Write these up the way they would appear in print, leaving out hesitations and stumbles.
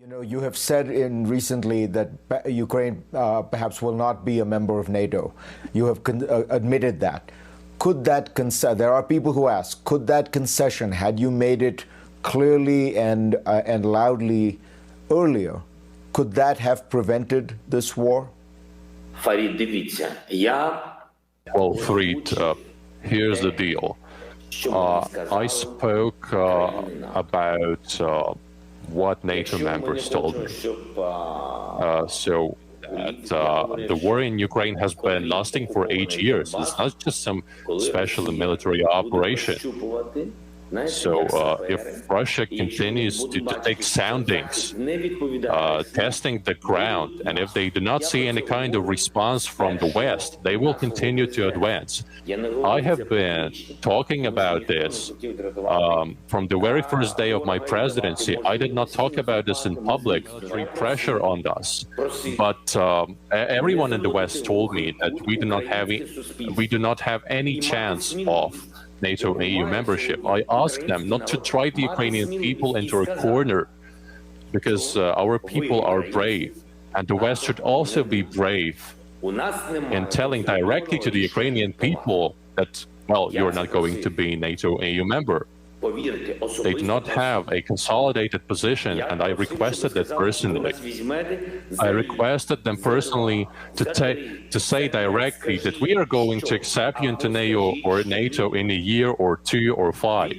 You know, you have said in recently that Ukraine perhaps will not be a member of NATO. You have admitted that. Could that there are people who ask, could that concession, had you made it clearly and loudly earlier, could that have prevented this war? Well, Farid, here's the deal. I spoke about what NATO members told me. So the war in Ukraine has been lasting for 8 years. It's not just some special military operation. So if Russia continues to take soundings, testing the ground, and if they do not see any kind of response from the West, they will continue to advance. I have been talking about this from the very first day of my presidency. I did not talk about this in public, military pressure on us. But everyone in the West told me that we do not have any chance of NATO and EU membership. I asked them not to drive the Ukrainian people into a corner because our people are brave, and the West should also be brave in telling directly to the Ukrainian people that, well, you're not going to be NATO and EU member. They do not have a consolidated position, and I requested that personally. I requested them personally to say directly that we are going to accept you into NATO in a year or 2 or 5.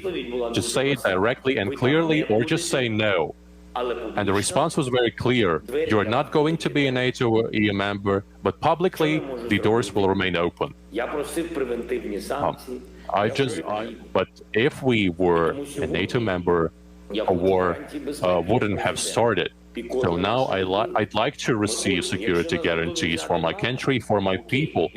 Just say it directly and clearly, or just say no. And the response was very clear. You're not going to be a NATO or EU member, but publicly the doors will remain open. But if we were a NATO member, a war wouldn't have started. So now I'd like to receive security guarantees for my country, for my people.